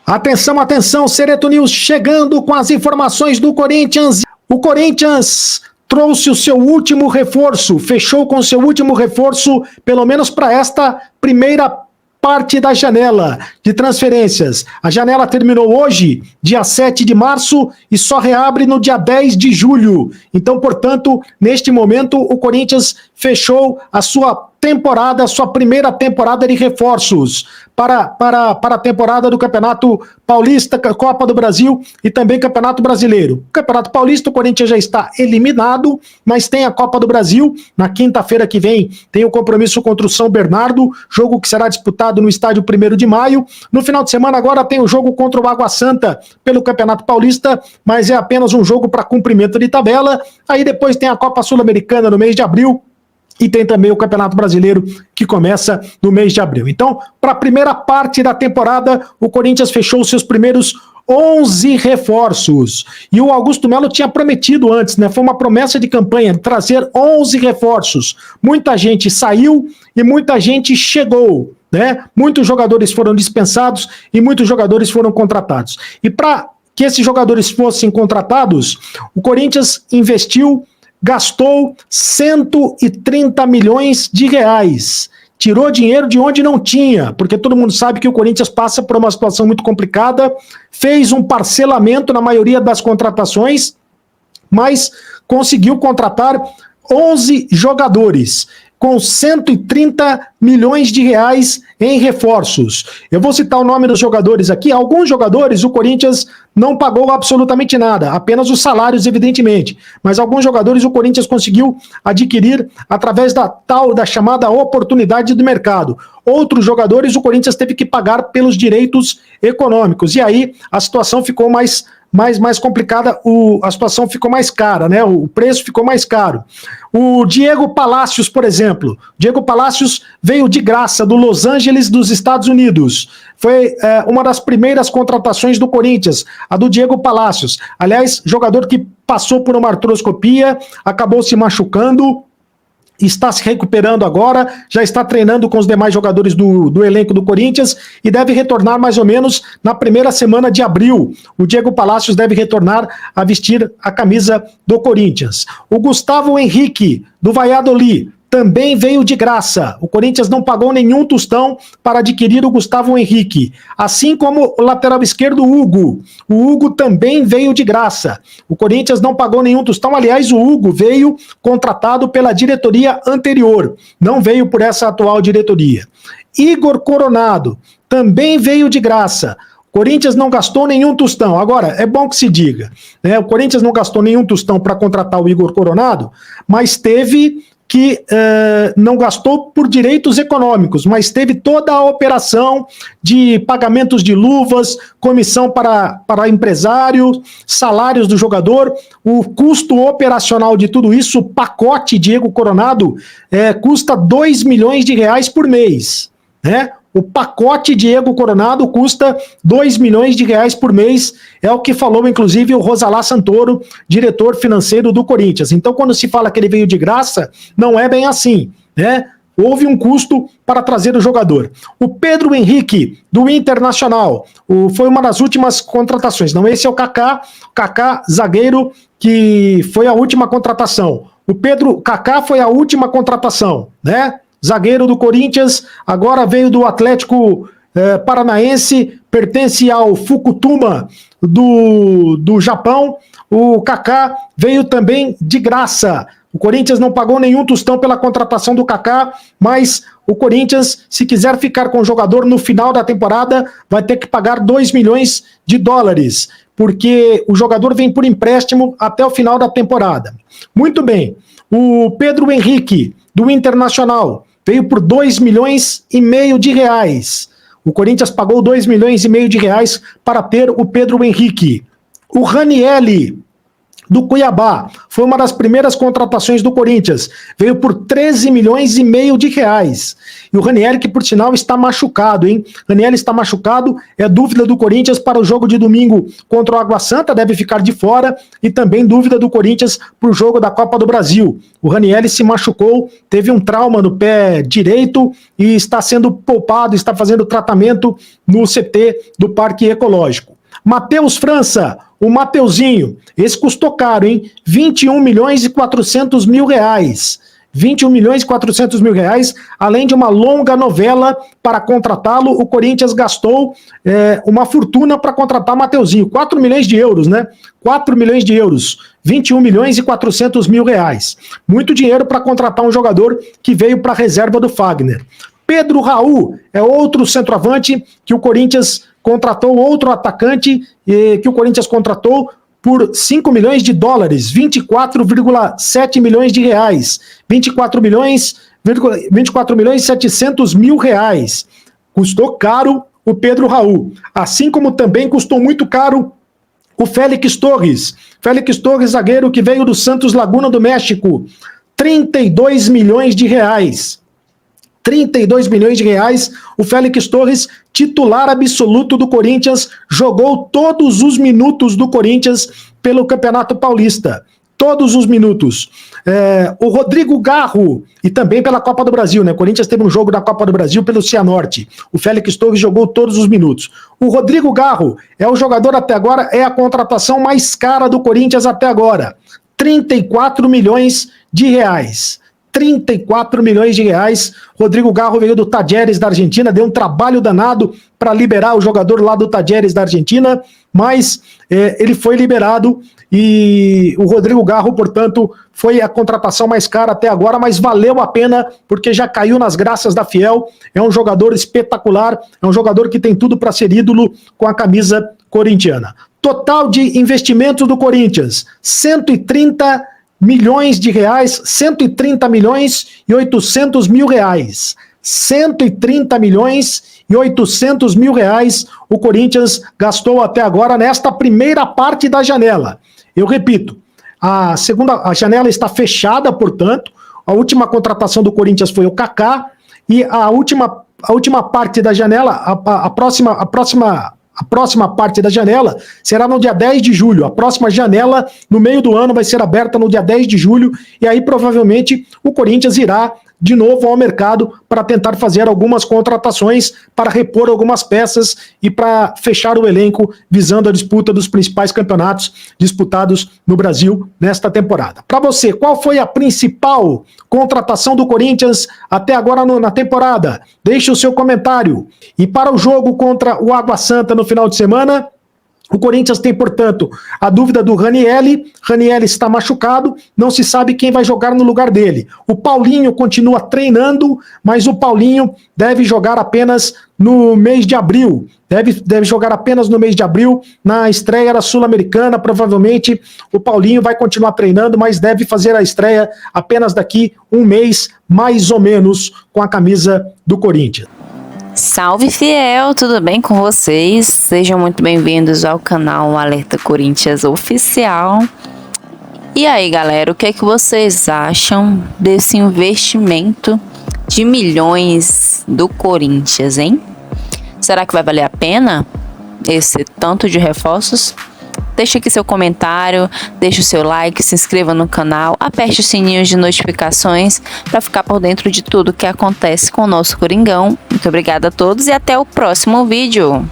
Atenção, atenção, Sereto News chegando com as informações do Corinthians. O Corinthians trouxe o seu último reforço, fechou com o seu último reforço, pelo menos para esta primeira parte da janela de transferências. A janela terminou hoje, dia 7 de março, e só reabre no dia 10 de julho. Então, portanto, neste momento, o Corinthians fechou a sua temporada, a sua primeira temporada de reforços para a temporada do Campeonato Paulista, Copa do Brasil e também Campeonato Brasileiro. O Campeonato Paulista, o Corinthians já está eliminado, mas tem a Copa do Brasil. Na quinta-feira que vem tem o compromisso contra o São Bernardo, jogo que será disputado no estádio 1º de maio. No final de semana agora tem o jogo contra o Água Santa pelo Campeonato Paulista, mas é apenas um jogo para cumprimento de tabela. Aí depois tem a Copa Sul-Americana no mês de abril, e tem também o Campeonato Brasileiro, que começa no mês de abril. Então, para a primeira parte da temporada, o Corinthians fechou os seus primeiros 11 reforços. E o Augusto Melo tinha prometido antes, né? Foi uma promessa de campanha, trazer 11 reforços. Muita gente saiu e muita gente chegou, né? Muitos jogadores foram dispensados e muitos jogadores foram contratados. E para que esses jogadores fossem contratados, o Corinthians gastou 130 milhões de reais. Tirou dinheiro de onde não tinha, porque todo mundo sabe que o Corinthians passa por uma situação muito complicada, fez um parcelamento na maioria das contratações, mas conseguiu contratar 11 jogadores, com 130 milhões de reais em reforços. Eu vou citar o nome dos jogadores aqui. Alguns jogadores o Corinthians não pagou absolutamente nada, apenas os salários, evidentemente. Mas alguns jogadores o Corinthians conseguiu adquirir através da chamada oportunidade do mercado. Outros jogadores o Corinthians teve que pagar pelos direitos econômicos. E aí a situação ficou mais complicada, a situação ficou mais cara, né? O preço ficou mais caro. O Diego Palacios, por exemplo. Diego Palacios veio de graça do Los Angeles, dos Estados Unidos. Foi uma das primeiras contratações do Corinthians, a do Diego Palacios. Aliás, jogador que passou por uma artroscopia, acabou se machucando, está se recuperando agora, já está treinando com os demais jogadores do elenco do Corinthians e deve retornar mais ou menos na primeira semana de abril. O Diego Palacios deve retornar a vestir a camisa do Corinthians. O Gustavo Henrique, do Valladolid, também veio de graça. O Corinthians não pagou nenhum tostão para adquirir o Gustavo Henrique. Assim como o lateral esquerdo, Hugo. O Hugo também veio de graça. O Corinthians não pagou nenhum tostão. Aliás, o Hugo veio contratado pela diretoria anterior. Não veio por essa atual diretoria. Igor Coronado também veio de graça. O Corinthians não gastou nenhum tostão. Agora, é bom que se diga, né? O Corinthians não gastou nenhum tostão para contratar o Igor Coronado, mas teve que não gastou por direitos econômicos, mas teve toda a operação de pagamentos de luvas, comissão para empresário, salários do jogador, o custo operacional de tudo isso, o pacote Diego Coronado custa 2 milhões de reais por mês, né? O pacote Diego Coronado custa 2 milhões de reais por mês, é o que falou inclusive o Rosalá Santoro, diretor financeiro do Corinthians. Então quando se fala que ele veio de graça, não é bem assim, né? Houve um custo para trazer o jogador. O Pedro Henrique, do Internacional, foi uma das últimas contratações. Não, esse é o Kaká zagueiro, que foi a última contratação. O Kaká foi a última contratação, né? Zagueiro do Corinthians, agora veio do Atlético Paranaense, pertence ao Fukutuma do Japão. O Kaká veio também de graça. O Corinthians não pagou nenhum tostão pela contratação do Kaká, mas o Corinthians, se quiser ficar com o jogador no final da temporada, vai ter que pagar 2 milhões de dólares, porque o jogador vem por empréstimo até o final da temporada. Muito bem. O Pedro Henrique, do Internacional, veio por 2 milhões e meio de reais. O Corinthians pagou 2 milhões e meio de reais para ter o Pedro Henrique. O Ranieri, do Cuiabá. Foi uma das primeiras contratações do Corinthians. Veio por 13 milhões e meio de reais. E o Ranieri, que por sinal está machucado, hein? Ranieri está machucado, é dúvida do Corinthians para o jogo de domingo contra o Água Santa, deve ficar de fora, e também dúvida do Corinthians para o jogo da Copa do Brasil. O Ranieri se machucou, teve um trauma no pé direito e está sendo poupado, está fazendo tratamento no CT do Parque Ecológico. Matheus França, o Mateuzinho, esse custou caro, hein? 21 milhões e 400 mil reais. 21 milhões e 400 mil reais, além de uma longa novela para contratá-lo, o Corinthians gastou uma fortuna para contratar Mateuzinho, 4 milhões de euros, né? 4 milhões de euros, 21 milhões e 400 mil reais. Muito dinheiro para contratar um jogador que veio para a reserva do Fagner. Pedro Raul é outro centroavante que o Corinthians contratou, outro atacante que o Corinthians contratou por 5 milhões de dólares, 24,7 milhões de reais, 24 milhões e 700 mil reais. Custou caro o Pedro Raul, assim como também custou muito caro o Félix Torres. Félix Torres, zagueiro que veio do Santos Laguna do México, 32 milhões de reais. 32 milhões de reais, o Félix Torres, titular absoluto do Corinthians, jogou todos os minutos do Corinthians pelo Campeonato Paulista. Todos os minutos. O Rodrigo Garro, e também pela Copa do Brasil, né? O Corinthians teve um jogo da Copa do Brasil pelo Cianorte. O Félix Torres jogou todos os minutos. O Rodrigo Garro é o jogador até agora, é a contratação mais cara do Corinthians até agora. 34 milhões de reais. 34 milhões de reais. Rodrigo Garro veio do Talleres da Argentina, deu um trabalho danado para liberar o jogador lá do Talleres da Argentina, mas ele foi liberado e o Rodrigo Garro, portanto, foi a contratação mais cara até agora, mas valeu a pena porque já caiu nas graças da Fiel. É um jogador espetacular, é um jogador que tem tudo para ser ídolo com a camisa corintiana. Total de investimento do Corinthians, 130 milhões de reais, 130 milhões e 800 mil reais. 130 milhões e 800 mil reais o Corinthians gastou até agora nesta primeira parte da janela. Eu repito, a janela está fechada, portanto, a última contratação do Corinthians foi o Kaká e a última parte da janela, a próxima parte da janela será no dia 10 de julho. A próxima janela, no meio do ano, vai ser aberta no dia 10 de julho. E aí, provavelmente, o Corinthians irá de novo ao mercado para tentar fazer algumas contratações, para repor algumas peças e para fechar o elenco, visando a disputa dos principais campeonatos disputados no Brasil nesta temporada. Para você, qual foi a principal contratação do Corinthians até agora na temporada? Deixe o seu comentário. E para o jogo contra o Água Santa no final de semana, o Corinthians tem, portanto, a dúvida do Ranieri. Ranieri está machucado, não se sabe quem vai jogar no lugar dele. O Paulinho continua treinando, mas o Paulinho deve jogar apenas no mês de abril. Deve jogar apenas no mês de abril, na estreia da Sul-Americana. Provavelmente o Paulinho vai continuar treinando, mas deve fazer a estreia apenas daqui um mês, mais ou menos, com a camisa do Corinthians. Salve Fiel, tudo bem com vocês? Sejam muito bem-vindos ao canal Alerta Corinthians Oficial. E aí galera, o que é que vocês acham desse investimento de milhões do Corinthians, hein? Será que vai valer a pena esse tanto de reforços? Deixa aqui seu comentário, deixa o seu like, se inscreva no canal, aperte o sininho de notificações para ficar por dentro de tudo que acontece com o nosso Coringão. Muito obrigada a todos e até o próximo vídeo.